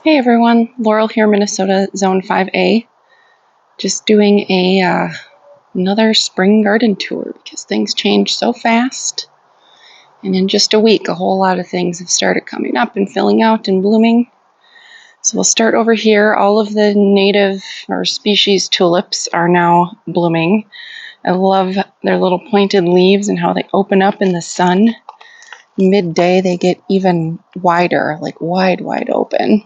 Hey everyone, Laurel here, Minnesota, Zone 5A. Just doing another spring garden tour because things change so fast. And in just a week, a whole lot of things have started coming up and filling out and blooming. So we'll start over here. All of the native or species tulips are now blooming. I love their little pointed leaves and how they open up in the sun. Midday, they get even wider, like wide open.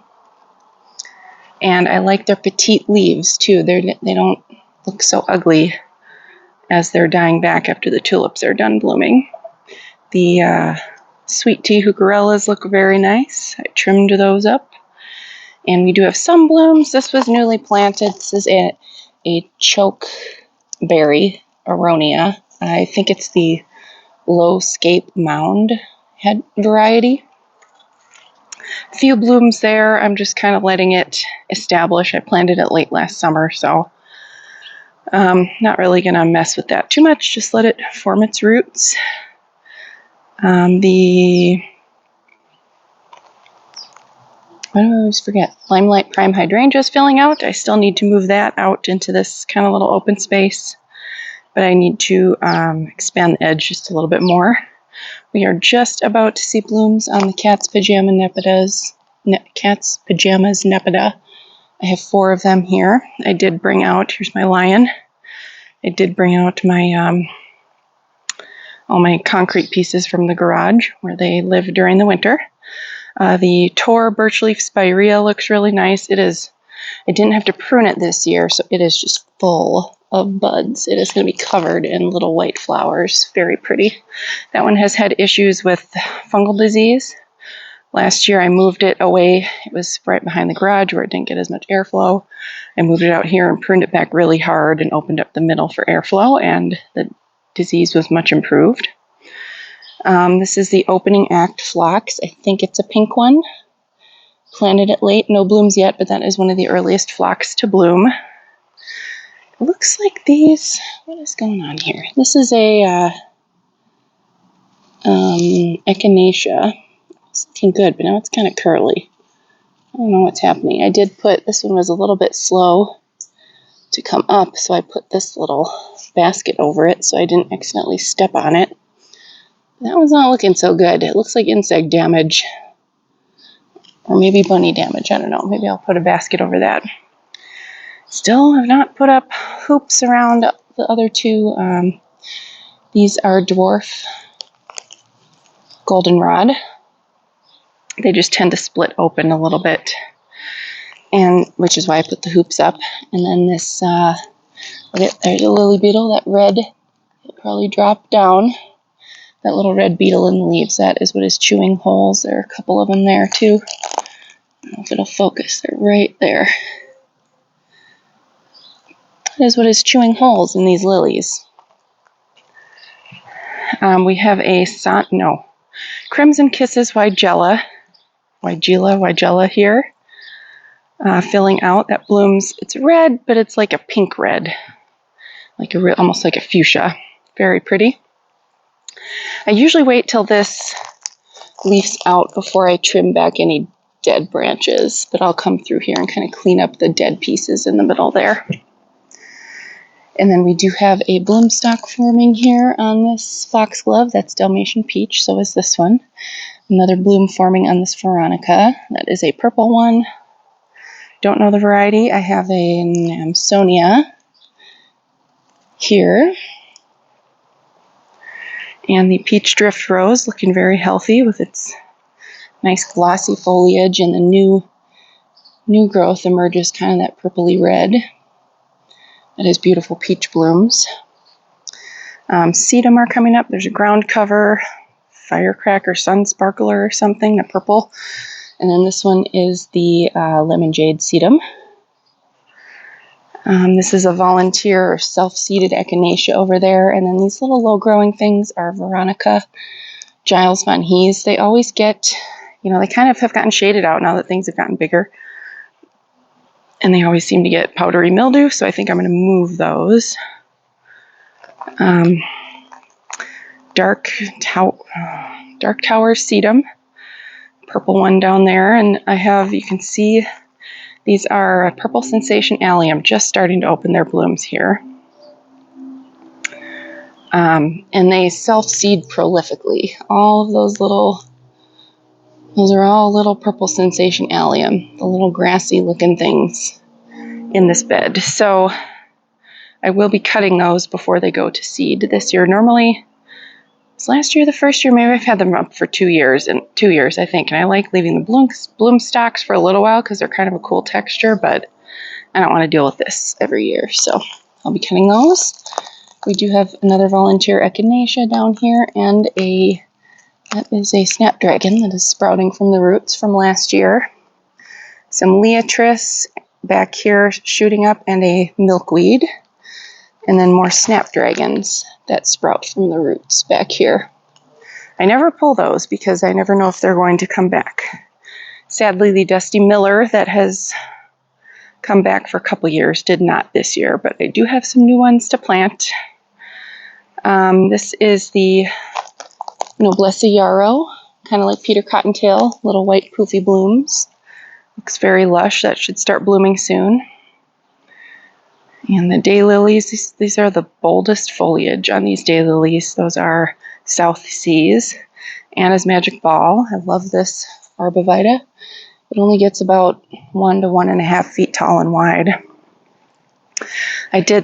And I like their petite leaves too. They don't look so ugly as they're dying back after the tulips are done blooming. The sweet tea heucherellas look very nice. I trimmed those up. And we do have some blooms. This was newly planted. This is a choke berry, aronia. I think it's the low scape mound head variety. Few blooms there. I'm just kind of letting it establish. I planted it late last summer, so not really going to mess with that too much. Just let it form its roots. I always forget. Limelight prime hydrangea is filling out. I still need to move that out into this kind of little open space, but I need to expand the edge just a little bit more. We are just about to see blooms on the cat's pajamas nepeta. I have 4 of them here. I did bring out, here's my lion. I did bring out my all my concrete pieces from the garage where they live during the winter. The Tor birchleaf spirea looks really nice. I didn't have to prune it this year, so it is just full of buds. It is going to be covered in little white flowers. Very pretty. That one has had issues with fungal disease. Last year I moved it away. It was right behind the garage where it didn't get as much airflow. I moved it out here and pruned it back really hard and opened up the middle for airflow, and the disease was much improved. This is the opening act phlox. I think it's a pink one. Planted it late, no blooms yet, but that is one of the earliest phlox to bloom. It looks like these, what is going on here? This is a echinacea. It's looking good, but now it's kind of curly. I don't know what's happening. I did put, this one was a little bit slow to come up, so I put this little basket over it so I didn't accidentally step on it. That one's not looking so good. It looks like insect damage. Or maybe bunny damage, I don't know. Maybe I'll put a basket over that. Still have not put up hoops around the other 2. These are dwarf goldenrod. They just tend to split open a little bit, and which is why I put the hoops up. And then this, there's a lily beetle, that red, it'll probably drop down. That little red beetle in the leaves, that is what is chewing holes. There are a couple of them there too. I don't know if it'll focus. They're right there. That is what is chewing holes in these lilies. We have a Crimson Kisses Weigela here, filling out. That blooms. It's red, but it's like a pink red, like almost like a fuchsia. Very pretty. I usually wait till this leaves out before I trim back any dead branches, but I'll come through here and kind of clean up the dead pieces in the middle there. And then we do have a bloom stalk forming here on this foxglove. That's Dalmatian peach, so is this one. Another bloom forming on this veronica. That is a purple one. Don't know the variety. I have an Amsonia here. And the peach drift rose, looking very healthy with its nice glossy foliage, and the new growth emerges kind of that purpley red. That is beautiful peach blooms. Sedum are coming up. There's a ground cover, firecracker, sun sparkler or something, the purple. And then this one is the lemon jade sedum. This is a volunteer or self-seeded echinacea over there. And then these little low-growing things are Veronica, Giles von Hees. They always get, they kind of have gotten shaded out now that things have gotten bigger. And they always seem to get powdery mildew, so I think I'm going to move those. Dark Tower sedum. purple one down there. And I have, you can see, these are purple sensation alium, just starting to open their blooms here. And they self-seed prolifically. All of those are all little purple sensation allium, the little grassy looking things in this bed. So I will be cutting those before they go to seed this year. Normally, it's last year, the first year, maybe I've had them up for 2 years, I think. And I like leaving the bloom stalks for a little while because they're kind of a cool texture, but I don't want to deal with this every year. So I'll be cutting those. We do have another volunteer echinacea down here, and that is a snapdragon that is sprouting from the roots from last year. Some liatris back here shooting up, and a milkweed. And then more snapdragons that sprout from the roots back here. I never pull those because I never know if they're going to come back. Sadly, the Dusty Miller that has come back for a couple years did not this year, but I do have some new ones to plant. This is the Noblesse Yarrow, kind of like Peter Cottontail, little white poofy blooms. Looks very lush. That should start blooming soon. And the daylilies, these are the boldest foliage on these daylilies. Those are South Seas. Anna's Magic Ball. I love this arbovita. It only gets about 1 to 1.5 feet tall and wide.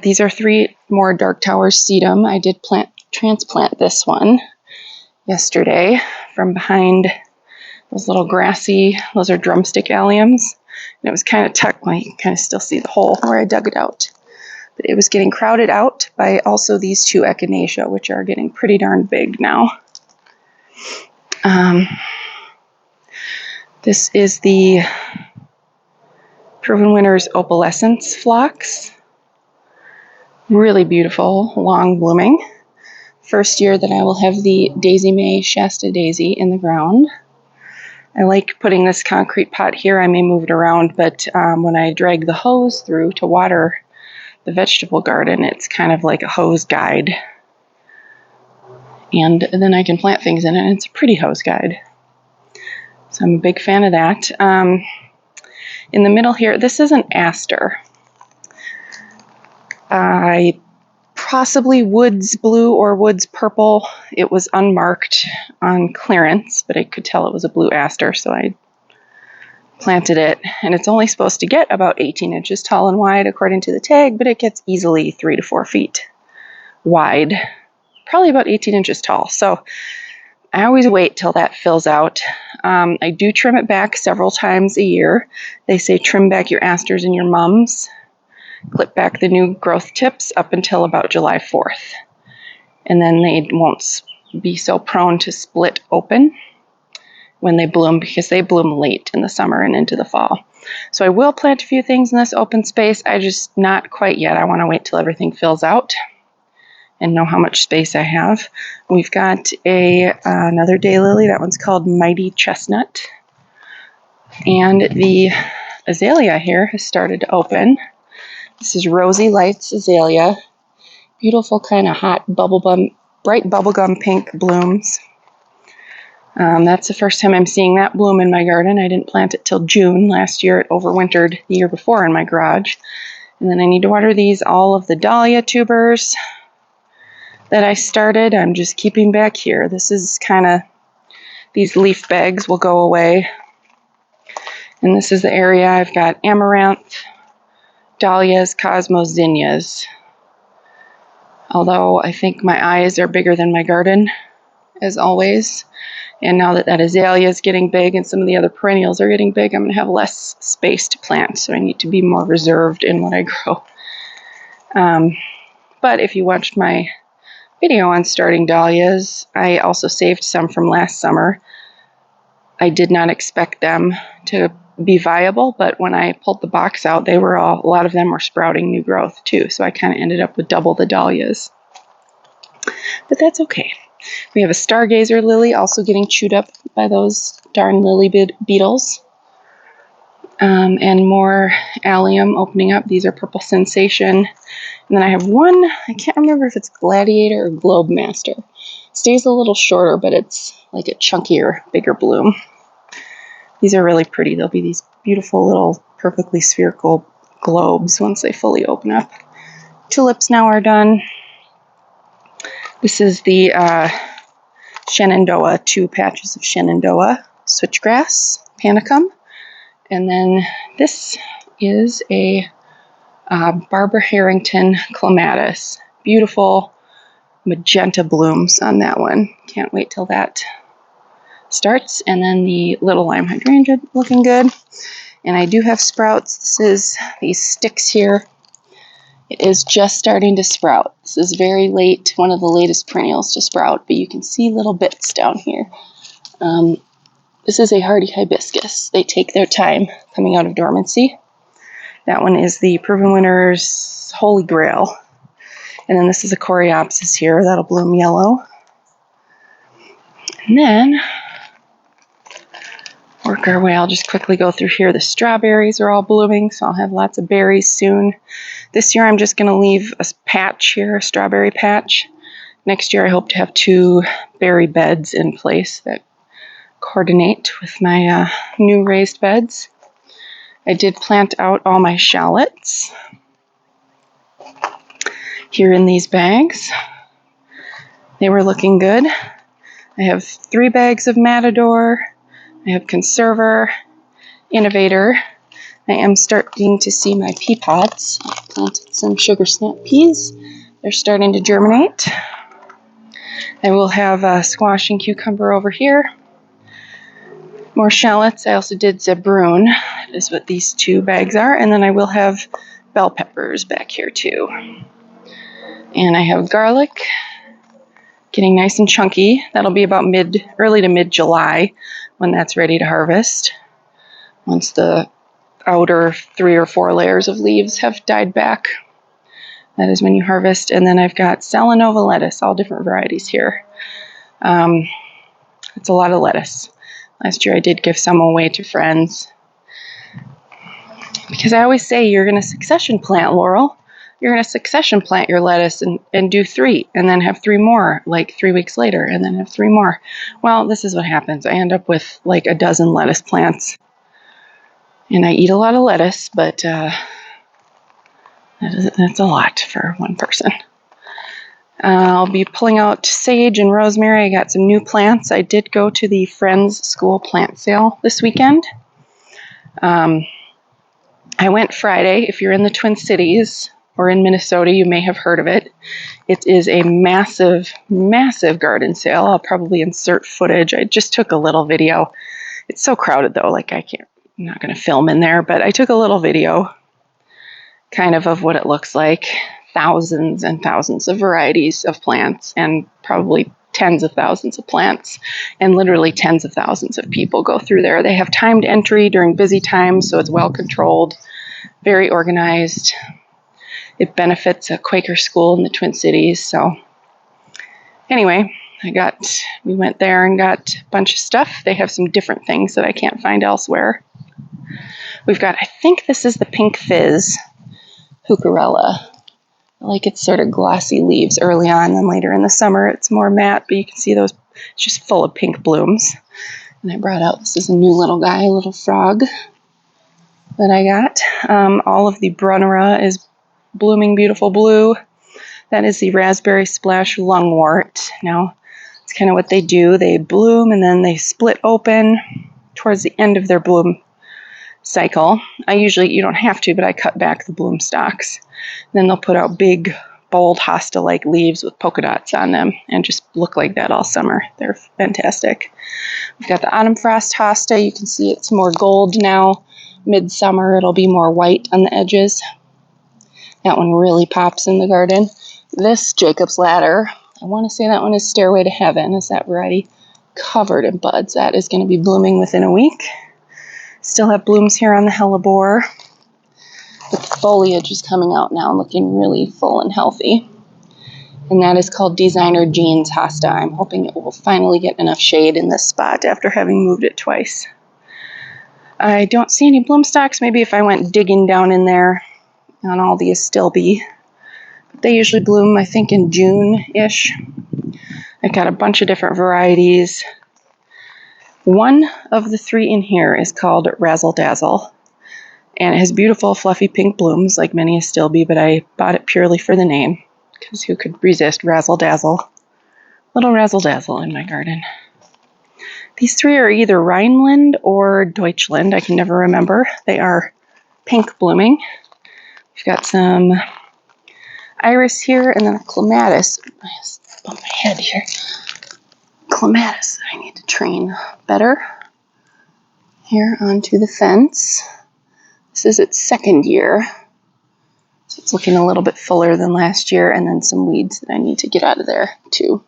These are 3 more Dark Towers sedum. I did transplant this one yesterday from behind those little grassy, those are drumstick alliums. And it was kind of tucked, well, you can kind of still see the hole where I dug it out. But it was getting crowded out by also these 2 echinacea, which are getting pretty darn big now. This is the Proven Winners Opalescence Phlox. Really beautiful, long blooming. First year that I will have the Daisy May Shasta daisy in the ground. I like putting this concrete pot here. I may move it around, but when I drag the hose through to water the vegetable garden, it's kind of like a hose guide. And then I can plant things in it, and it's a pretty hose guide. So I'm a big fan of that. In the middle here, this is an aster. Possibly woods blue or woods purple. It was unmarked on clearance, but I could tell it was a blue aster, so I planted it. And it's only supposed to get about 18 inches tall and wide according to the tag, but it gets easily 3 to 4 feet wide, probably about 18 inches tall. So I always wait till that fills out. I do trim it back several times a year. They say trim back your asters and your mums. Clip back the new growth tips up until about July 4th. And then they won't be so prone to split open when they bloom, because they bloom late in the summer and into the fall. So I will plant a few things in this open space. I just not quite yet. I want to wait till everything fills out and know how much space I have. We've got another daylily. That one's called Mighty Chestnut. And the azalea here has started to open. This is Rosy Lights Azalea. Beautiful kind of hot bright bubblegum pink blooms. That's the first time I'm seeing that bloom in my garden. I didn't plant it till June last year. It overwintered the year before in my garage. And then I need to water all of the dahlia tubers that I started. I'm just keeping back here. This is kind of, these leaf bags will go away. And this is the area I've got amaranth, dahlias, cosmos, zinnias. Although I think my eyes are bigger than my garden, as always. And now that azalea is getting big and some of the other perennials are getting big, I'm going to have less space to plant. So I need to be more reserved in what I grow. But if you watched my video on starting dahlias, I also saved some from last summer. I did not expect them to be viable, but when I pulled the box out, a lot of them were sprouting new growth too. So I kind of ended up with double the dahlias. But that's okay. We have a stargazer lily also getting chewed up by those darn lily beetles. And more allium opening up. These are Purple Sensation. And then I have one, I can't remember if it's Gladiator or Globe Master. Stays a little shorter, but it's like a chunkier, bigger bloom. These are really pretty. They'll be these beautiful little perfectly spherical globes once they fully open up. Tulips now are done. This is the Shenandoah, 2 patches of Shenandoah switchgrass, panicum. And then this is a Barbara Harrington clematis. Beautiful magenta blooms on that one. Can't wait till that starts. And then the little lime hydrangea looking good. And I do have sprouts. This is these sticks here. It is just starting to sprout. This is very late, one of the latest perennials to sprout, but you can see little bits down here. This is a hardy hibiscus. They take their time coming out of dormancy. That one is the Proven Winner's Holy Grail. And then this is a coreopsis here. That'll bloom yellow. And then work our way. I'll just quickly go through here. The strawberries are all blooming, so I'll have lots of berries soon. This year I'm just going to leave a patch here, a strawberry patch. Next year I hope to have 2 berry beds in place that coordinate with my new raised beds. I did plant out all my shallots here in these bags. They were looking good. I have 3 bags of Matador. I have Conserver, Innovator. I am starting to see my pea pods. I've planted some sugar snap peas. They're starting to germinate. I will have squash and cucumber over here. More shallots. I also did zabroon. That is what these 2 bags are. And then I will have bell peppers back here too. And I have garlic getting nice and chunky. That'll be about early to mid-July when that's ready to harvest. Once the outer 3 or 4 layers of leaves have died back, that is when you harvest. And then I've got Salanova lettuce, all different varieties here. It's a lot of lettuce. Last year I did give some away to friends. Because I always say you're going to succession plant, Laurel. You're going to succession plant your lettuce and do 3 and then have 3 more like 3 weeks later and then have 3 more. Well, this is what happens. I end up with like a dozen lettuce plants. And I eat a lot of lettuce, but that's a lot for one person. I'll be pulling out sage and rosemary. I got some new plants. I did go to the Friends School plant sale this weekend. I went Friday. If you're in the Twin Cities or in Minnesota, you may have heard of it. It is a massive, massive garden sale. I'll probably insert footage. I just took a little video. It's so crowded though, like I'm not going to film in there, but I took a little video kind of what it looks like. Thousands and thousands of varieties of plants and probably tens of thousands of plants and literally tens of thousands of people go through there. They have timed entry during busy times, so it's well controlled, very organized. It benefits a Quaker school in the Twin Cities. So anyway, we went there and got a bunch of stuff. They have some different things that I can't find elsewhere. We've got, I think this is the Pink Fizz Heucherella. I like its sort of glossy leaves early on, and later in the summer it's more matte, but you can see those, it's just full of pink blooms. And I brought out, this is a new little guy, a little frog that I got. All of the Brunnera is blooming beautiful blue. That is the Raspberry Splash Lungwort. Now, it's kind of what they do. They bloom and then they split open towards the end of their bloom cycle. You don't have to, but I cut back the bloom stalks. Then they'll put out big, bold, hosta-like leaves with polka dots on them and just look like that all summer. They're fantastic. We've got the Autumn Frost hosta. You can see it's more gold now. Midsummer, it'll be more white on the edges. That one really pops in the garden. This Jacob's Ladder, I want to say that one is Stairway to Heaven, is that variety, covered in buds. That is going to be blooming within a week. Still have blooms here on the hellebore. But the foliage is coming out now, looking really full and healthy. And that is called Designer Jeans Hosta. I'm hoping it will finally get enough shade in this spot after having moved it twice. I don't see any bloom stalks. Maybe if I went digging down in there on all the astilbe. But they usually bloom, I think, in June-ish. I've got a bunch of different varieties. One of the three in here is called Razzle Dazzle, and it has beautiful fluffy pink blooms like many astilbe, but I bought it purely for the name, because who could resist Razzle Dazzle? Little Razzle Dazzle in my garden. These three are either Rhineland or Deutschland, I can never remember. They are pink blooming. We've got some iris here, and then a clematis. I just bumped my head here. Clematis I need to train better. Here onto the fence. This is its second year, so it's looking a little bit fuller than last year, and then some weeds that I need to get out of there too.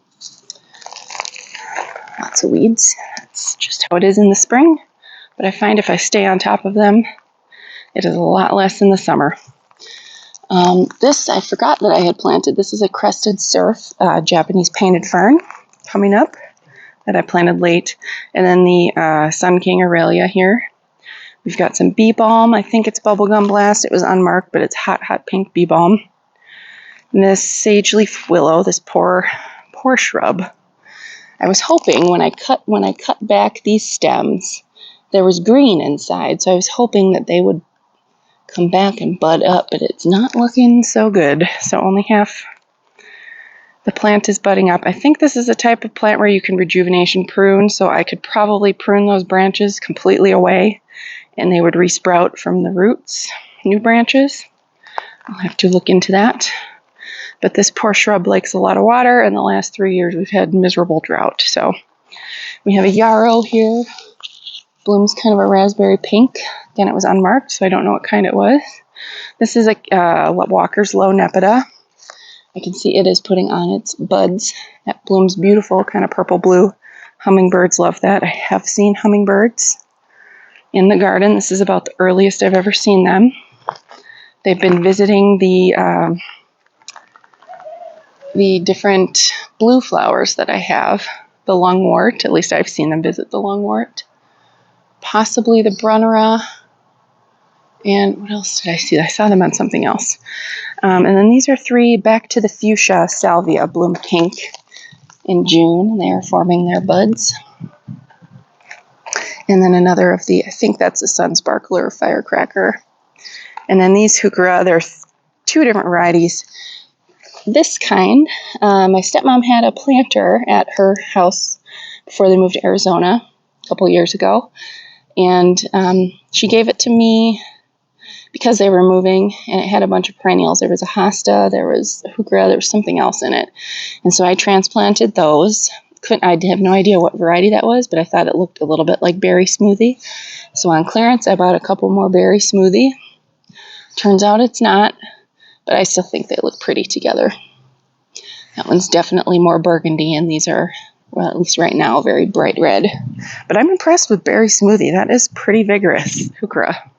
Lots of weeds. That's just how it is in the spring, but I find if I stay on top of them, it is a lot less in the summer. This I forgot that I had planted. This is a crested surf, Japanese painted fern coming up that I planted late, and then the Sun King Aurelia here. We've got some bee balm. I think it's bubblegum blast. It was unmarked, but it's hot, hot pink bee balm. And this sage leaf willow, this poor shrub. I was hoping when I cut back these stems, there was green inside, so I was hoping that they would come back and bud up, but it's not looking so good. So only half the plant is budding up. I think this is a type of plant where you can rejuvenation prune, so I could probably prune those branches completely away, and they would resprout from the roots, new branches. I'll have to look into that. But this poor shrub likes a lot of water, and the last 3 years we've had miserable drought. So we have a yarrow here. Blooms kind of a raspberry pink. Again, it was unmarked, so I don't know what kind it was. This is a Walker's Low Nepeta. I can see it is putting on its buds. That blooms beautiful, kind of purple-blue. Hummingbirds love that. I have seen hummingbirds in the garden. This is about the earliest I've ever seen them. They've been visiting the different blue flowers that I have. The lungwort, at least I've seen them visit the lungwort. Possibly the brunnera. And what else did I see? I saw them on something else. And then these are three back to the fuchsia salvia, bloom pink in June. They are forming their buds. And then another of the, I think that's a sun sparkler firecracker. And then these heuchera, there's two different varieties. This kind, my stepmom had a planter at her house before they moved to Arizona a couple years ago. And she gave it to me because they were moving, and it had a bunch of perennials. There was a hosta, there was a heuchera, there was something else in it. And so I transplanted those. I have no idea what variety that was, but I thought it looked a little bit like berry smoothie. So on clearance, I bought a couple more berry smoothie. Turns out it's not, but I still think they look pretty together. That one's definitely more burgundy, and these are, well, at least right now, very bright red. But I'm impressed with berry smoothie. That is pretty vigorous heuchera.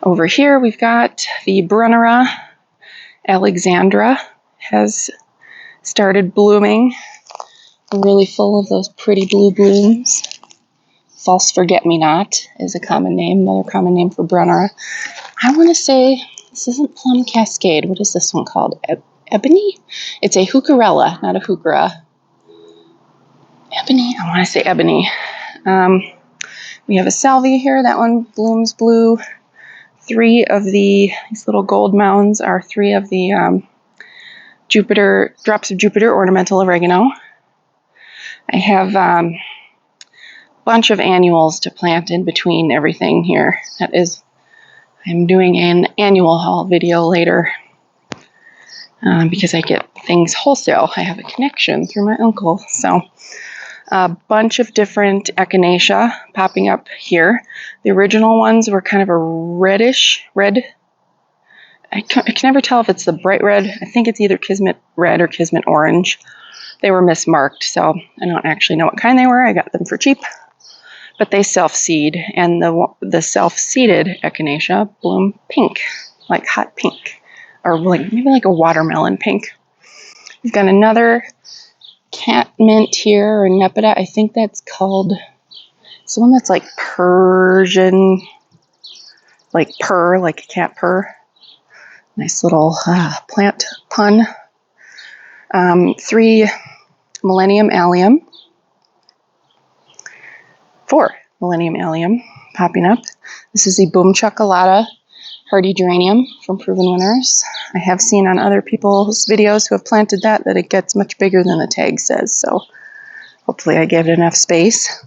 Over here, we've got the brunnera. Alexandra has started blooming. Really full of those pretty blue blooms. False forget-me-not is a common name, another common name for brunnera. I want to say, this isn't Plum Cascade. What is this one called? Ebony? It's a heucherella, not a heuchera. Ebony? I want to say ebony. We have a salvia here. That one blooms blue. Three of these little gold mounds are three of the drops of Jupiter ornamental oregano. I have a bunch of annuals to plant in between everything here. I'm doing an annual haul video later because I get things wholesale. I have a connection through my uncle. So a bunch of different echinacea popping up here. The original ones were kind of a reddish red. I can never tell if it's the bright red. I think it's either Kismet red or Kismet orange. They were mismarked, so I don't actually know what kind they were. I got them for cheap. But they self-seed, and the self-seeded echinacea bloom pink, like hot pink, or maybe like a watermelon pink. We've got another catmint here, or nepeta. I think that's called, it's the one that's like Persian, like purr, like a cat purr. Nice little plant pun. 3 Millennium allium. 4 Millennium Allium popping up. This is the Boom Chocolata hardy geranium from Proven Winners. I have seen on other people's videos who have planted that it gets much bigger than the tag says, so hopefully I gave it enough space.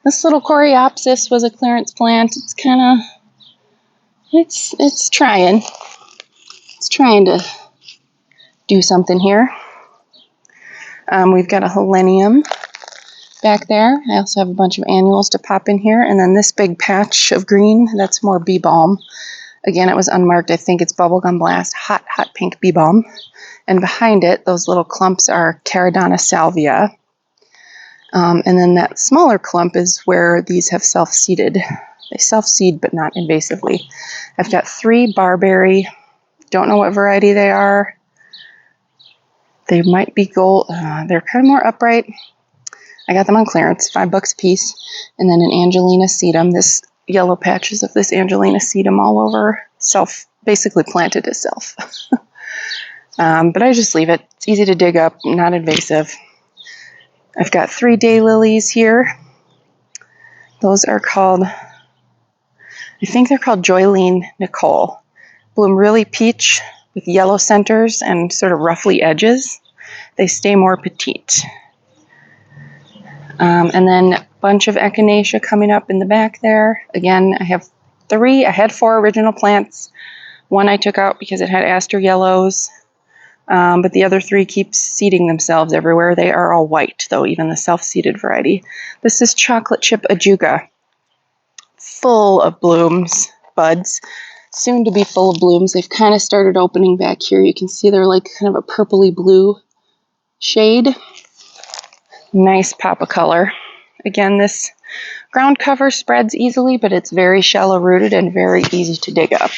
This little Coreopsis was a clearance plant. It's kind of, it's trying. It's trying to do something here. We've got a Helenium back there. I also have a bunch of annuals to pop in here. And then this big patch of green, that's more bee balm. Again, it was unmarked. I think it's Bubblegum Blast, hot pink bee balm. And behind it, those little clumps are Caradonna salvia. And then that smaller clump is where these have self-seeded. They self-seed, but not invasively. I've got 3 barberry. Don't know what variety they are. They might be gold. They're kind of more upright. I got them on clearance, $5 a piece. And then an Angelina sedum. This yellow patches of this Angelina sedum all over. Basically planted itself. But I just leave it. It's easy to dig up, not invasive. I've got 3 daylilies here. Those are called, I think they're called Joylene Nicole. Bloom really peach with yellow centers and sort of roughly edges. They stay more petite. And then a bunch of echinacea coming up in the back there. Again, I have 3. I had 4 original plants. 1 I took out because it had aster yellows. But the other 3 keep seeding themselves everywhere. They are all white, though, even the self-seeded variety. This is chocolate chip ajuga. Full of blooms, buds. Soon to be full of blooms. They've kind of started opening back here. You can see they're like kind of a purpley blue shade. Nice pop of color. Again, this ground cover spreads easily, but it's very shallow rooted and very easy to dig up.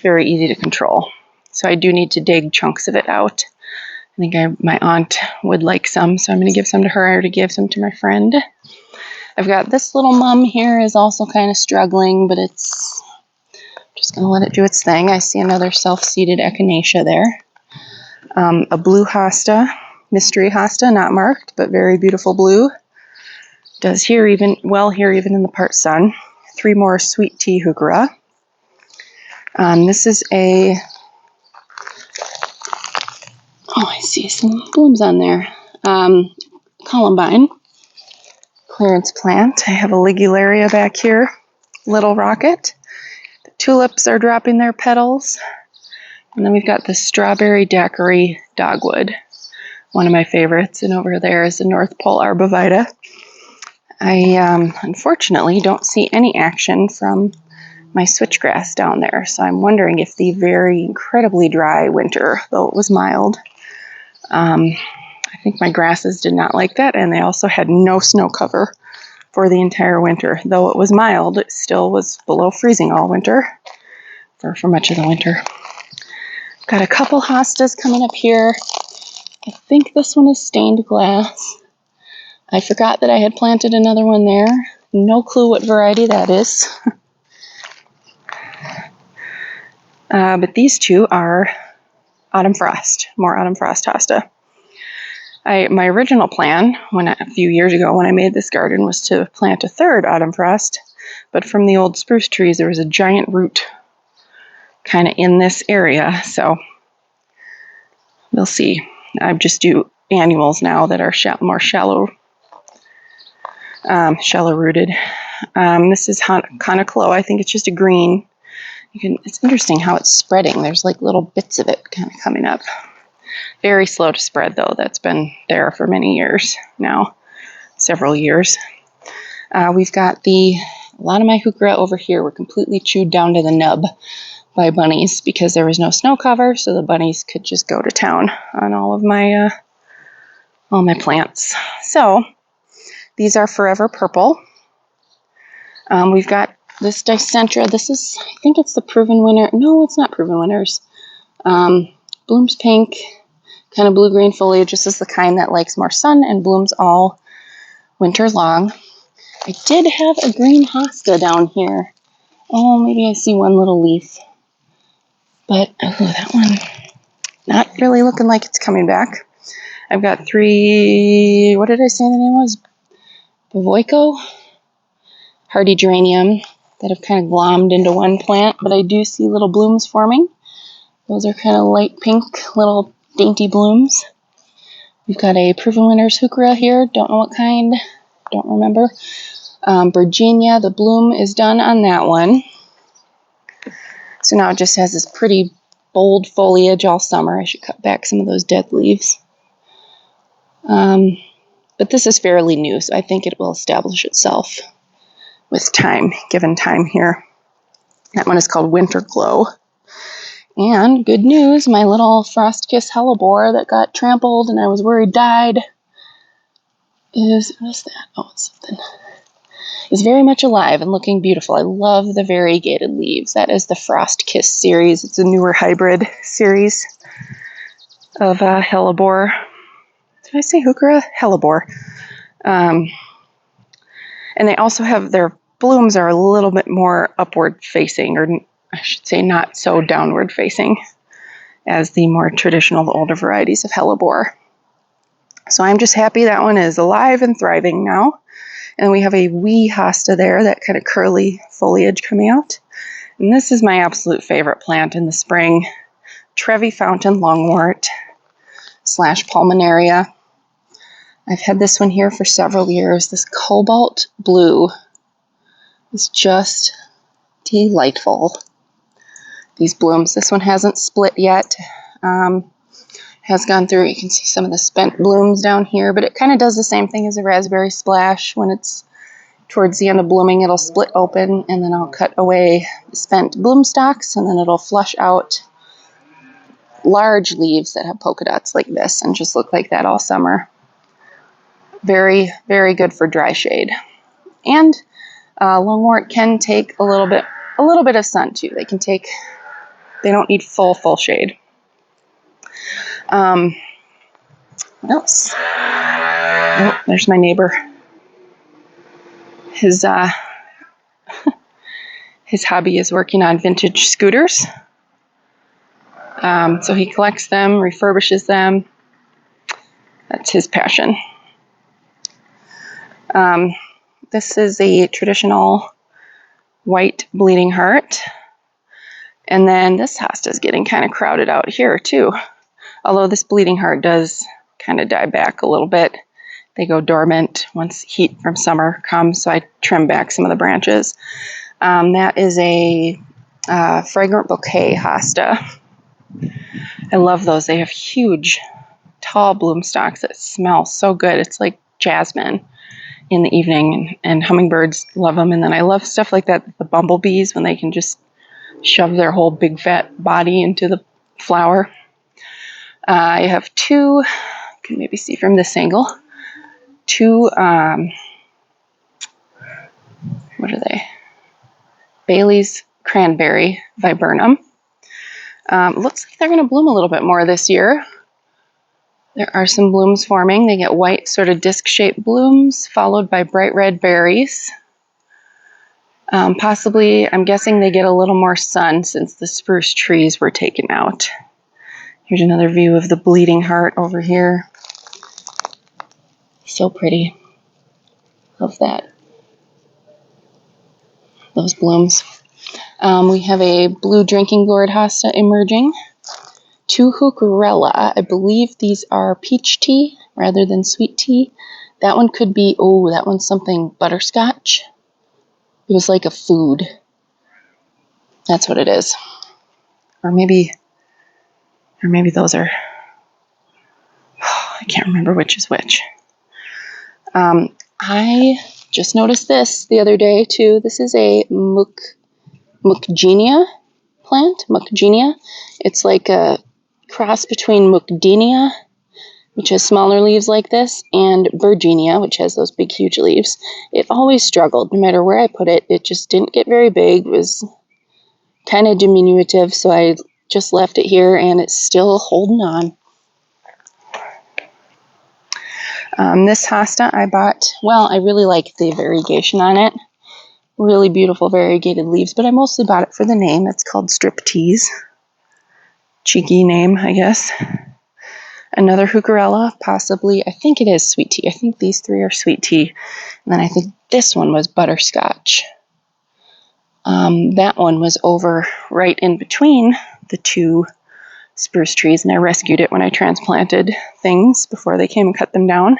Very easy to control. So I do need to dig chunks of it out. I think my aunt would like some, so I'm going to give some to her. I already gave some to my friend. I've got this little mum here is also kind of struggling, but it's just going to let it do its thing. I see another self-seeded echinacea there. A blue hosta. Mystery hosta, not marked, but very beautiful blue. Does here even in the part sun. 3 more sweet tea heuchera. This is I see some blooms on there. Columbine clearance plant. I have a ligularia back here. Little rocket. The tulips are dropping their petals. And then we've got the strawberry daiquiri dogwood. One of my favorites, and over there is the North Pole Arbovita. I unfortunately don't see any action from my switchgrass down there, so I'm wondering if the very incredibly dry winter, though it was mild, I think my grasses did not like that, and they also had no snow cover for the entire winter. Though it was mild, it still was below freezing all winter, for much of the winter. Got a couple hostas coming up here. I think this one is stained glass. I forgot that I had planted another one there. No clue what variety that is. But these 2 are autumn frost, more autumn frost hosta. My original plan a few years ago when I made this garden was to plant a 3rd autumn frost, but from the old spruce trees there was a giant root kind of in this area, so we'll see. I just do annuals now that are more shallow rooted. This is Conoclo. I think it's just a green. It's interesting how it's spreading. There's like little bits of it kind of coming up. Very slow to spread, though. That's been there for many years now, several years. We've got a lot of my heuchera over here were completely chewed down to the nub by bunnies because there was no snow cover, so the bunnies could just go to town on all my plants. So these are forever purple. We've got this Dicentra. I think it's the Proven Winner. No, it's not Proven Winners. Blooms pink, kind of blue-green foliage. This is the kind that likes more sun and blooms all winter long. I did have a green hosta down here. Oh, maybe I see one little leaf. But, that one, not really looking like it's coming back. I've got 3, what did I say the name was? Bavoico? hardy geranium that have kind of glommed into one plant, but I do see little blooms forming. Those are kind of light pink, little dainty blooms. We've got a Proven Winners heuchera here. Don't know what kind. Don't remember. Virginia, the bloom is done on that one. So now it just has this pretty bold foliage all summer. I should cut back some of those dead leaves. But this is fairly new, so I think it will establish itself with time, given time here. That one is called Winter Glow. And good news, my little frost kiss hellebore that got trampled and I was worried died is, what is that? Oh, it's something. Is very much alive and looking beautiful. I love the variegated leaves. That is the Frost Kiss series. It's a newer hybrid series of hellebore. Did I say heuchera? Hellebore. And they also have, their blooms are a little bit more upward facing, or I should say not so downward facing as the more traditional older varieties of hellebore. So I'm just happy that one is alive and thriving now. And we have a wee hosta there, that kind of curly foliage coming out. And this is my absolute favorite plant in the spring, Trevi Fountain Longwort / Pulmonaria. I've had this one here for several years. This cobalt blue is just delightful. These blooms, this one hasn't split yet. Has gone through, you can see some of the spent blooms down here, but it kind of does the same thing as a raspberry splash. When it's towards the end of blooming, it'll split open, and then I'll cut away the spent bloom stalks, and then it'll flush out large leaves that have polka dots like this and just look like that all summer. Very, very good for dry shade. And lungwort can take a little bit of sun too. They don't need full shade. What else? Oh, there's my neighbor. His hobby is working on vintage scooters. So he collects them, refurbishes them. That's his passion. This is a traditional white bleeding heart. And then this hosta is getting kind of crowded out here too. Although this bleeding heart does kind of die back a little bit. They go dormant once heat from summer comes, so I trim back some of the branches. That is a Fragrant bouquet hosta. I love those. They have huge, tall bloom stalks that smell so good. It's like jasmine in the evening, and hummingbirds love them. And then I love stuff like that, the bumblebees, when they can just shove their whole big fat body into the flower. I have two, you can maybe see from this angle, two, what are they? Bailey's Cranberry Viburnum. Looks like they're going to bloom a little bit more this year. There are some blooms forming. They get white, sort of disc-shaped blooms, followed by bright red berries. Possibly, I'm guessing they get a little more sun since the spruce trees were taken out. Here's another view of the bleeding heart over here. So pretty. Love that. Those blooms. We have a blue drinking gourd hosta emerging. Two heucherella. I believe these are peach tea rather than sweet tea. That one could be, oh, that one's something butterscotch. It was like a food. That's what it is. Or maybe those are, I can't remember which is which. I just noticed this the other day too. This is a Muckgenia plant. Muckgenia. It's like a cross between Muckdenia, which has smaller leaves like this, and Virginia, which has those big, huge leaves. It always struggled. No matter where I put it, it just didn't get very big. It was kind of diminutive, so I just left it here, and it's still holding on. This hosta I bought, well, I really like the variegation on it. Really beautiful variegated leaves, but I mostly bought it for the name. It's called Striptease. Cheeky name, I guess. another heucherella, possibly, I think it is sweet tea. I think these three are sweet tea. And then I think this one was butterscotch. That one was over right in between the two spruce trees, and I rescued it when I transplanted things before they came and cut them down.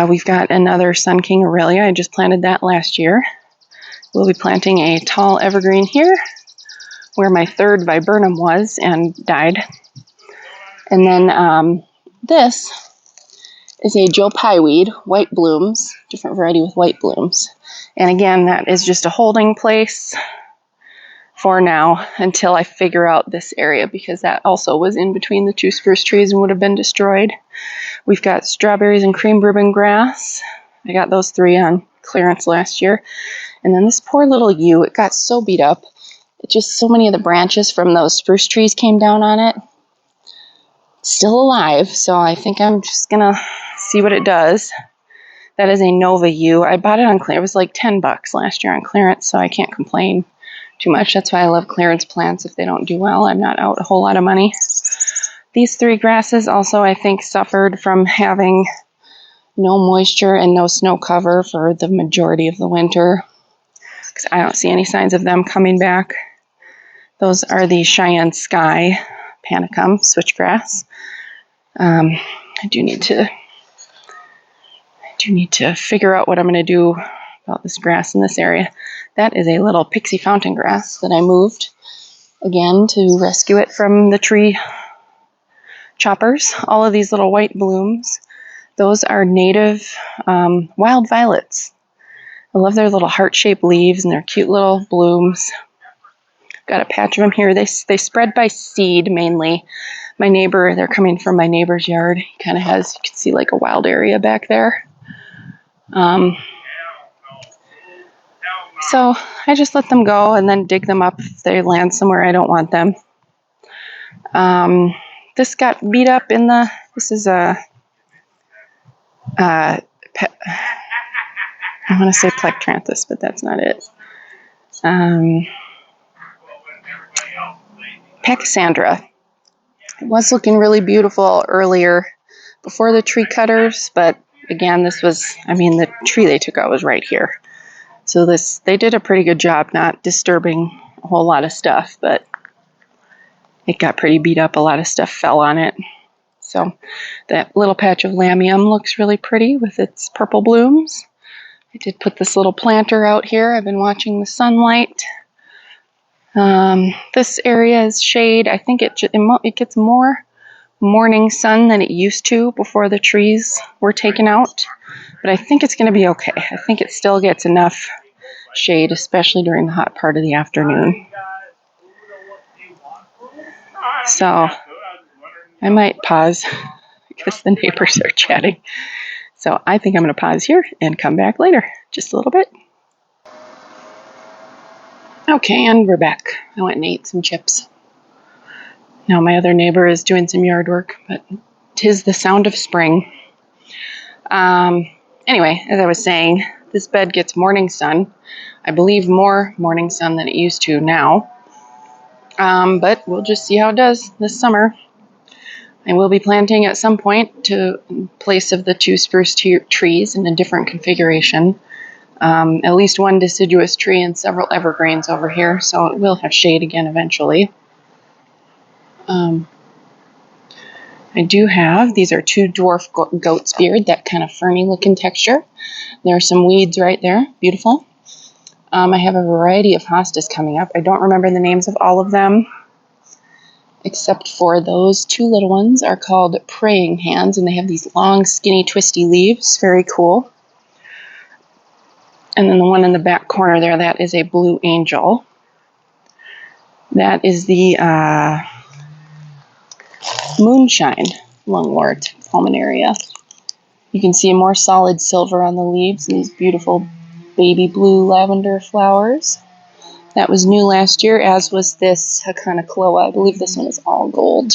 We've got another Sun King Aurelia. I just planted that last year. We'll be planting a tall evergreen here where my third viburnum was and died. And then this is a Joe Pye weed, white blooms, different variety with white blooms. And again, that is just a holding place for now until I figure out this area, because that also was in between the two spruce trees and would have been destroyed. We've got strawberries and cream bourbon grass. I got those three on clearance last year. And then this poor little yew, it got so beat up. It just, so many of the branches from those spruce trees came down on it. It's still alive, so I think I'm just going to see what it does. That is a Nova yew. I bought it on clearance. It was like $10 last year on clearance, so I can't complain too much. That's why I love clearance plants. If they don't do well, I'm not out a whole lot of money. These three grasses also, I think, suffered from having no moisture and no snow cover for the majority of the winter, because I don't see any signs of them coming back. Those are the Cheyenne Sky Panicum switchgrass. I do need to figure out what I'm going to do about this grass in this area. That is a little pixie fountain grass that I moved again to rescue it from the tree choppers. All of these little white blooms, those are native wild violets. I love their little heart-shaped leaves and their cute little blooms. Got a patch of them here. They spread by seed mainly. My neighbor, they're coming from my neighbor's yard. He kind of has, you can see like a wild area back there. So I just let them go and then dig them up if they land somewhere I don't want them. This got beat up in the, this is a, I want to say Plectranthus, but that's not it. Pachysandra. It was looking really beautiful earlier before the tree cutters, but again, this was, I mean, the tree they took out was right here. So this, they did a pretty good job not disturbing a whole lot of stuff, but it got pretty beat up. A lot of stuff fell on it. So that little patch of lamium looks really pretty with its purple blooms. I did put this little planter out here. I've been watching the sunlight. This area is shade. I think it gets more morning sun than it used to before the trees were taken out. But I think it's going to be okay. I think it still gets enough shade, especially during the hot part of the afternoon. So I might pause because the neighbors are chatting. So I think I'm going to pause here and come back later, just a little bit. Okay, and we're back. I went and ate some chips. Now my other neighbor is doing some yard work, but 'tis the sound of spring. Anyway, as I was saying, this bed gets morning sun. I believe more morning sun than it used to now. But we'll just see how it does this summer. I will be planting at some point to place of the two spruce trees in a different configuration. At least one deciduous tree and several evergreens over here, so it will have shade again eventually. I do have, these are two dwarf goat's beard, that kind of ferny looking texture. There are some weeds right there, beautiful. I have a variety of hostas coming up. I don't remember the names of all of them, except for those two little ones are called praying hands, and they have these long, skinny, twisty leaves. Very cool. And then the one in the back corner there, that is a blue angel. That is the moonshine lungwort pulmonaria. You can see more solid silver on the leaves and these beautiful baby blue lavender flowers. That was new last year, as was this Hakanakloa. I believe this one is all gold.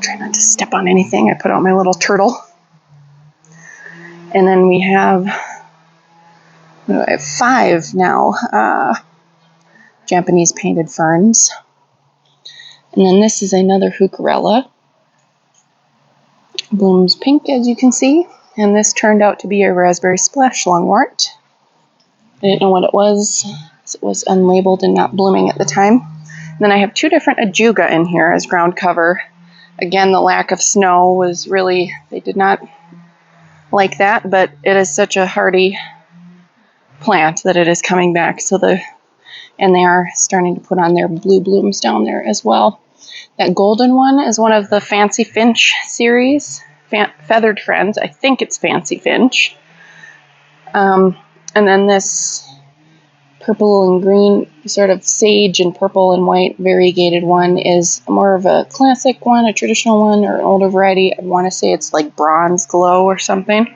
Try not to step on anything. I put out my little turtle. And then we have 5 now Japanese painted ferns. And then this is another heucherella. Blooms pink, as you can see. And this turned out to be a raspberry splash lungwort. I didn't know what it was. It was unlabeled and not blooming at the time. And then I have two different ajuga in here as ground cover. Again, the lack of snow was really, they did not like that, but it is such a hardy plant that it is coming back. And they are starting to put on their blue blooms down there as well. That golden one is one of the Fancy Finch series, Feathered Friends. I think it's Fancy Finch. And then this purple and green, sort of sage and purple and white variegated one is more of a classic one, a traditional one, or an older variety. I want to say it's like Bronze Glow or something.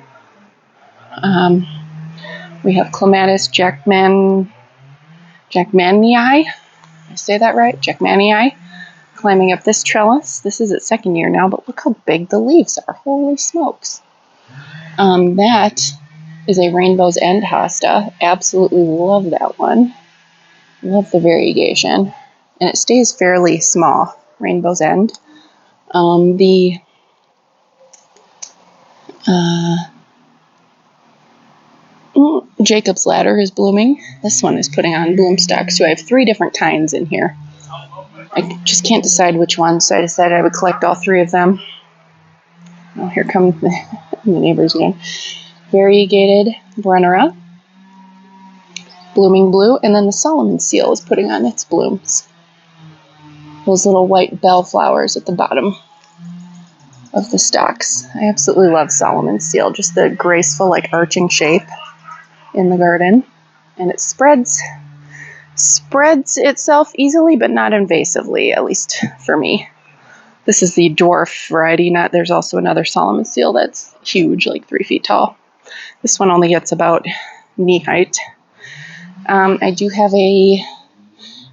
We have Clematis Jackmanii. I say that right? Jackmanii. Climbing up this trellis. This is its second year now, but look how big the leaves are. Holy smokes. That is a Rainbow's End hosta. Absolutely love that one. Love the variegation. And it stays fairly small, Rainbow's End. Jacob's Ladder is blooming. This one is putting on bloom stalks. So I have 3 different kinds in here. I just can't decide which one, so I decided I would collect all 3 of them. Oh, here come the neighbors again. Variegated Brunnera, blooming blue, and then the Solomon seal is putting on its blooms. Those little white bell flowers at the bottom of the stalks. I absolutely love Solomon seal, just the graceful, like arching shape in the garden, and it spreads itself easily, but not invasively, at least for me. This is the dwarf variety. There's also another Solomon seal that's huge, like 3 feet tall. This one only gets about knee height. I do have I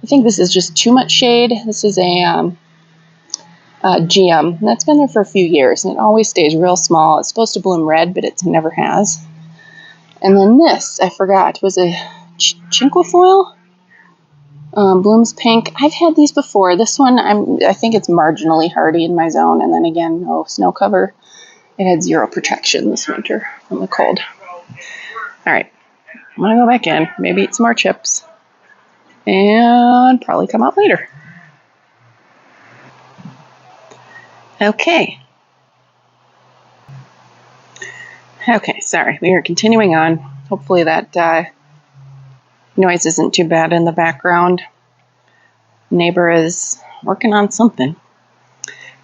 think this is just too much shade. This is a GM. That's been there for a few years, and it always stays real small. It's supposed to bloom red, but it never has. And then this, I forgot, was a chinquefoil. Blooms pink. I've had these before. This one, I think it's marginally hardy in my zone, and then again, no snow cover. It had 0 protection this winter from the cold. All right, I'm gonna go back in, maybe eat some more chips, and probably come out later. Okay, sorry, we are continuing on. Hopefully that noise isn't too bad in the background. Neighbor is working on something.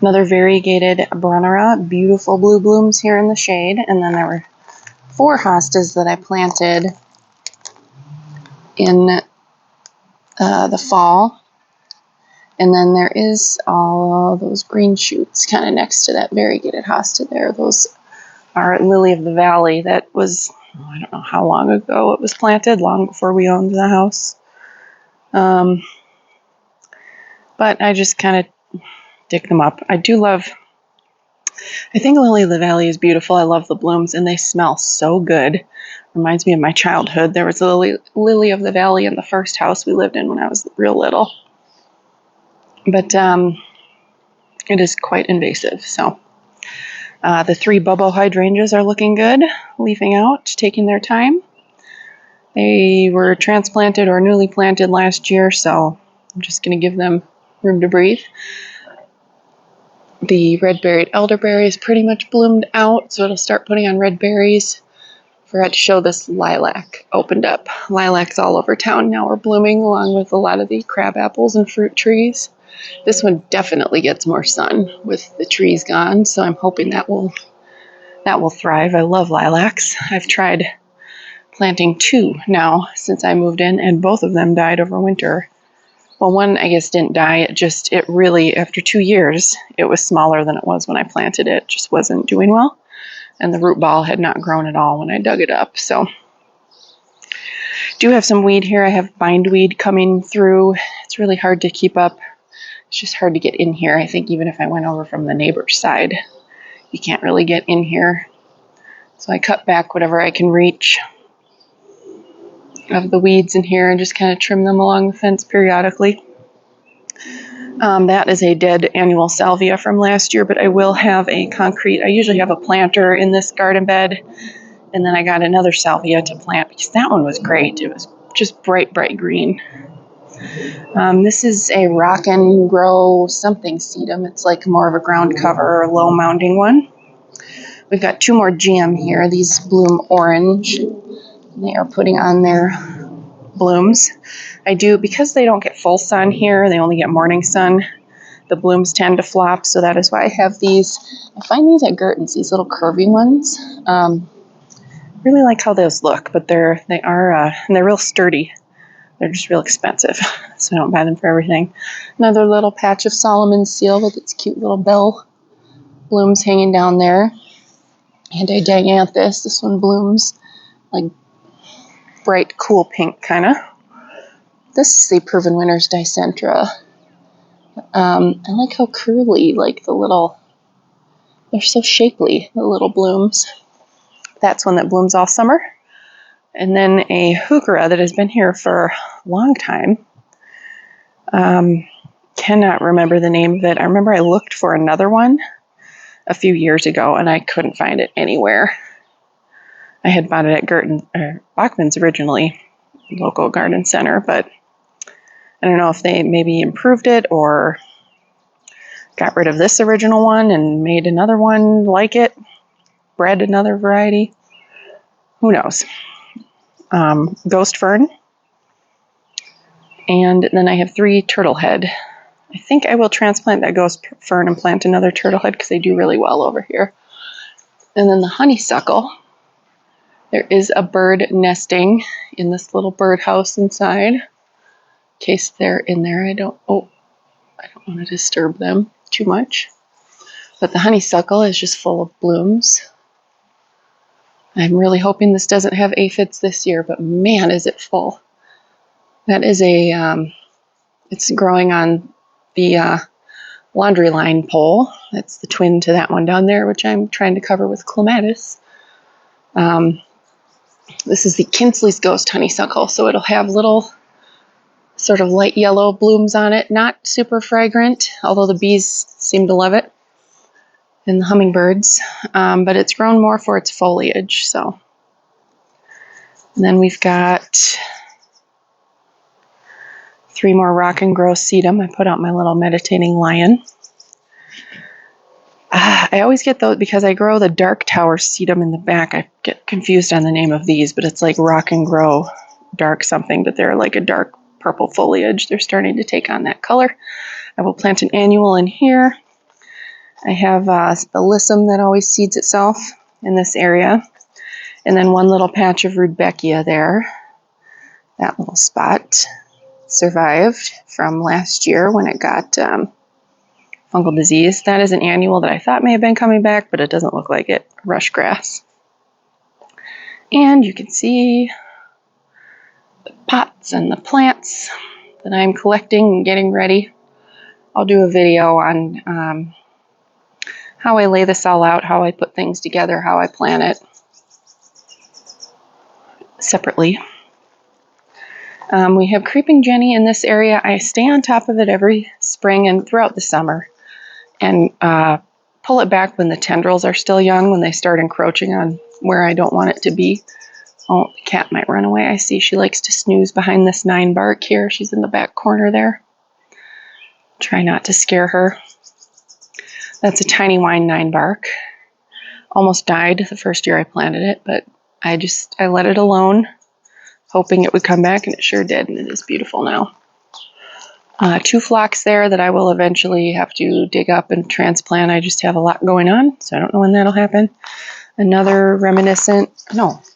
Another variegated Brunnera, beautiful blue blooms here in the shade, and then there were 4 hostas that I planted in the fall. And then there is all those green shoots kind of next to that variegated hosta there. Those are Lily of the Valley. That was, I don't know how long ago it was planted, long before we owned the house. But I just kind of dig them up. I think Lily of the Valley is beautiful. I love the blooms, and they smell so good. Reminds me of my childhood. There was a Lily of the Valley in the first house we lived in when I was real little. But it is quite invasive. So the 3 Bobo hydrangeas are looking good, leafing out, taking their time. They were transplanted or newly planted last year, so I'm just going to give them room to breathe. The red-berried elderberry is pretty much bloomed out, so it'll start putting on red berries. Forgot to show this lilac opened up. Lilacs all over town now are blooming, along with a lot of the crab apples and fruit trees. This one definitely gets more sun with the trees gone, so I'm hoping that will thrive. I love lilacs. I've tried planting 2 now since I moved in, and both of them died over winter. Well, one, I guess, didn't die. It really, after 2 years, it was smaller than it was when I planted it. It just wasn't doing well. And the root ball had not grown at all when I dug it up. So, do have some weed here. I have bindweed coming through. It's really hard to keep up. It's just hard to get in here. I think even if I went over from the neighbor's side, you can't really get in here. So I cut back whatever I can reach of the weeds in here and just kind of trim them along the fence periodically. That is a dead annual salvia from last year, but I will have a concrete. I usually have a planter in this garden bed, and then I got another salvia to plant because that one was great. It was just bright, bright green. This is a rock and grow something sedum. It's like more of a ground cover or low mounding one. We've got 2 more GM here. These bloom orange. They are putting on their blooms. I do, because they don't get full sun here, they only get morning sun, the blooms tend to flop, so that is why I have these. I find these at Gerton's, these little curvy ones. Really like how those look, but they're real sturdy. They're just real expensive, so I don't buy them for everything. Another little patch of Solomon's seal with its cute little bell blooms hanging down there. And a dianthus. This one blooms like bright, cool pink, kind of. This is the Proven Winners Dicentra. I like how curly, like they're so shapely, the little blooms. That's one that blooms all summer. And then a heuchera that has been here for a long time. Cannot remember the name of it. I remember I looked for another one a few years ago and I couldn't find it anywhere. I had bought it at Bachman's originally, local garden center, but I don't know if they maybe improved it or got rid of this original one and made another one like it, bred another variety. Who knows? Ghost fern. And then I have 3 turtlehead. I think I will transplant that ghost fern and plant another turtlehead because they do really well over here. And then the honeysuckle. There is a bird nesting in this little birdhouse inside. In case they're in there, I don't want to disturb them too much. But the honeysuckle is just full of blooms. I'm really hoping this doesn't have aphids this year, but man, is it full. That is it's growing on the laundry line pole. That's the twin to that one down there, which I'm trying to cover with clematis. This is the Kinsley's Ghost honeysuckle, so it'll have little sort of light yellow blooms on it. Not super fragrant, although the bees seem to love it, and the hummingbirds. But it's grown more for its foliage. So, and then we've got 3 more rock and grow sedum. I put out my little meditating lion. I always get those because I grow the dark tower sedum in the back. I get confused on the name of these, but it's like rock and grow dark something, but they're like a dark purple foliage. They're starting to take on that color. I will plant an annual in here. I have a alyssum that always seeds itself in this area. And then one little patch of rudbeckia there. That little spot survived from last year when it got fungal disease. That is an annual that I thought may have been coming back, but it doesn't look like it. Rush grass. And you can see the pots and the plants that I'm collecting and getting ready. I'll do a video on how I lay this all out, how I put things together, how I plan it separately. We have creeping jenny in this area. I stay on top of it every spring and throughout the summer and pull it back when the tendrils are still young, when they start encroaching on where I don't want it to be. Oh, the cat might run away. I see she likes to snooze behind this 9 bark here. She's in the back corner there. Try not to scare her. That's a tiny wine 9 bark. Almost died the first year I planted it, but I let it alone, hoping it would come back, and it sure did, and it is beautiful now. 2 phlox there that I will eventually have to dig up and transplant. I just have a lot going on, so I don't know when that'll happen. Another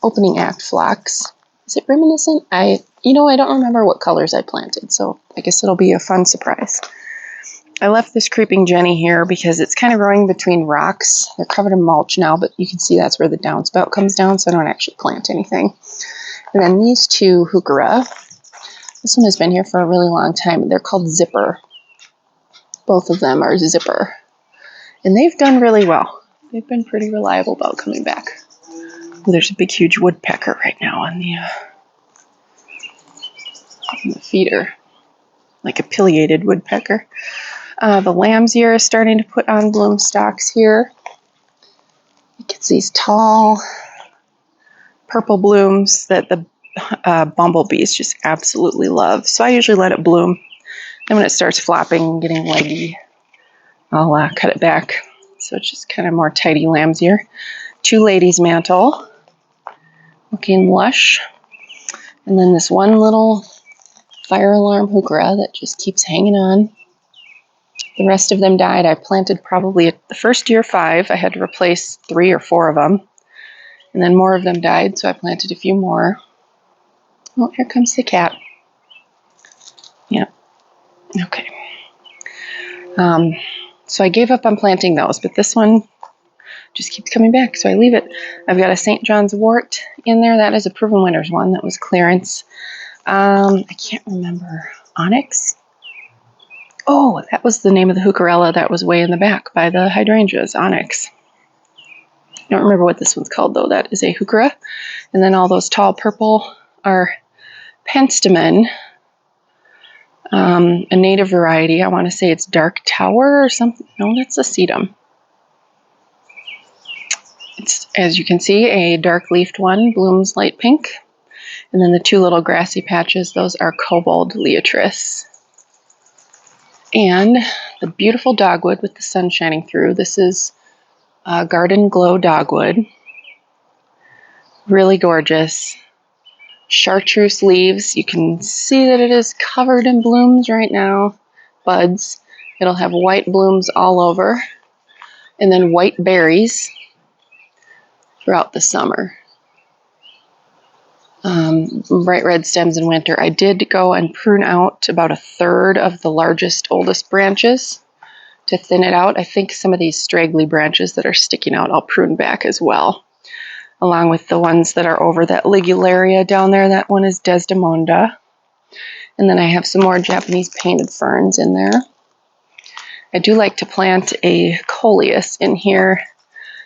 opening act phlox. Is it reminiscent? I don't remember what colors I planted, so I guess it'll be a fun surprise. I left this creeping jenny here because it's kind of growing between rocks. They're covered in mulch now, but you can see that's where the downspout comes down, so I don't actually plant anything. And then these 2 heuchera. This one has been here for a really long time. They're called Zipper. Both of them are Zipper. And they've done really well. They've been pretty reliable about coming back. Oh, there's a big, huge woodpecker right now on the feeder. Like a pileated woodpecker. The lamb's ear is starting to put on bloom stalks here. It gets these tall purple blooms that the bumblebees just absolutely love. So I usually let it bloom. Then when it starts flopping and getting leggy, I'll cut it back. So it's just kind of more tidy lamb's ear. 2 ladies' mantle, looking lush. And then this one little fire alarm heuchera that just keeps hanging on. The rest of them died. I planted probably the first year 5. I had to replace 3 or 4 of them. And then more of them died, so I planted a few more. Oh, here comes the cat. Yeah. Okay. So I gave up on planting those, but this one just keeps coming back, so I leave it. I've got a St. John's wort in there. That is a Proven Winners one. That was clearance. I can't remember. Onyx? Oh, that was the name of the heucherella that was way in the back by the hydrangeas. Onyx. I don't remember what this one's called, though. That is a heuchera. And then all those tall purple are penstemon, a native variety. I want to say it's Dark Tower or something. No, that's a sedum. It's, as you can see, a dark-leafed one, blooms light pink. And then the 2 little grassy patches, those are Kobold Leotris. And the beautiful dogwood with the sun shining through. This is Garden Glow Dogwood. Really gorgeous. Chartreuse leaves. You can see that it is covered in blooms right now. Buds. It'll have white blooms all over. And then white berries throughout the summer. Bright red stems in winter. I did go and prune out about 1/3 of the largest, oldest branches to thin it out. I think some of these straggly branches that are sticking out I'll prune back as well, along with the ones that are over that ligularia down there. That one is Desdemonda. And then I have some more Japanese painted ferns in there. I do like to plant a coleus in here.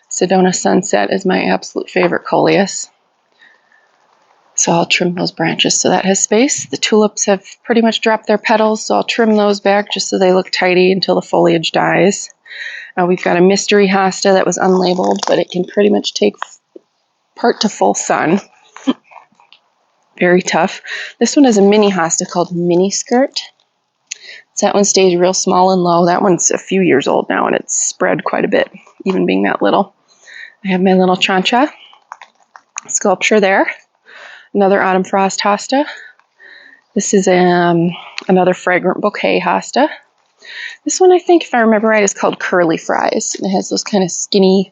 Sedona Sunset is my absolute favorite coleus. So I'll trim those branches so that has space. The tulips have pretty much dropped their petals, so I'll trim those back just so they look tidy until the foliage dies. We've got a mystery hosta that was unlabeled, but it can pretty much take part to full sun. Very tough. This one is a mini hosta called Mini Skirt. So that one stays real small and low. That one's a few years old now, and it's spread quite a bit, even being that little. I have my little chancha sculpture there. Another autumn frost hosta. This is another fragrant bouquet hosta. This one, I think, if I remember right, is called Curly Fries. And it has those kind of skinny,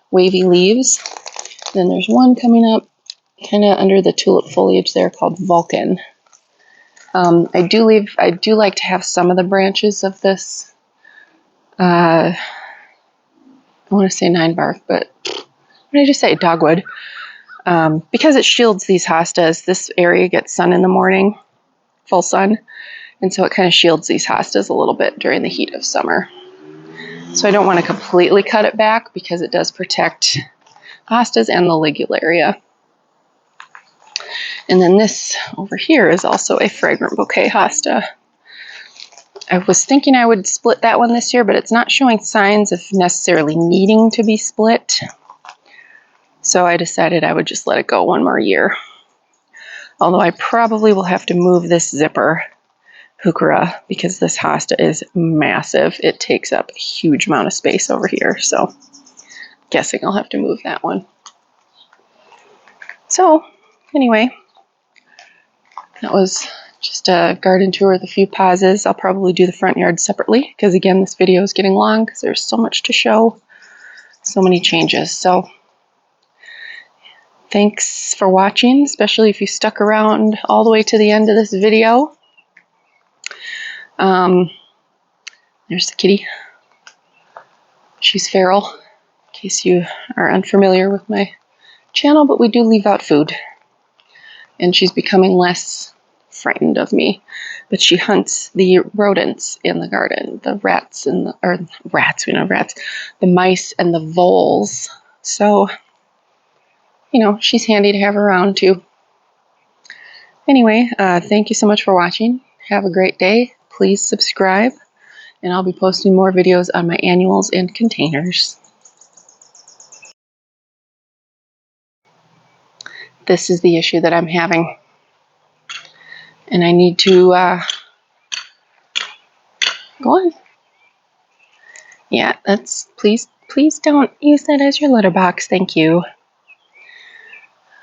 wavy leaves. And then there's one coming up kind of under the tulip foliage there called Vulcan. I do like to have some of the branches of this, I want to say 9 bark, but what did I just say? Dogwood. Because it shields these hostas, this area gets sun in the morning, full sun, and so it kind of shields these hostas a little bit during the heat of summer. So I don't want to completely cut it back because it does protect hostas and the ligularia. And then this over here is also a fragrant bouquet hosta. I was thinking I would split that one this year, but it's not showing signs of necessarily needing to be split. So I decided I would just let it go one more year. Although I probably will have to move this zipper heuchera because this hosta is massive. It takes up a huge amount of space over here. So guessing I'll have to move that one. So anyway, that was just a garden tour with a few pauses. I'll probably do the front yard separately because, again, this video is getting long because there's so much to show, so many changes. So thanks for watching, especially if you stuck around all the way to the end of this video. There's the kitty. She's feral, in case you are unfamiliar with my channel, but we do leave out food. And she's becoming less frightened of me. But she hunts the rodents in the garden, the rats and the mice and the voles. So, you know, she's handy to have around too. Anyway, thank you so much for watching. Have a great day. Please subscribe and I'll be posting more videos on my annuals and containers. This is the issue that I'm having, and I need to go on. Yeah, that's please don't use that as your litter box. Thank you.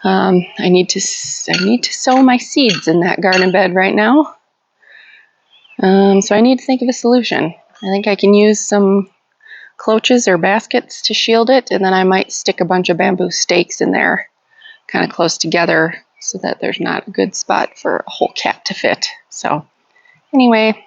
I need to sow my seeds in that garden bed right now. So I need to think of a solution. I think I can use some cloches or baskets to shield it, and then I might stick a bunch of bamboo stakes in there, kind of close together, so that there's not a good spot for a whole cat to fit. So anyway,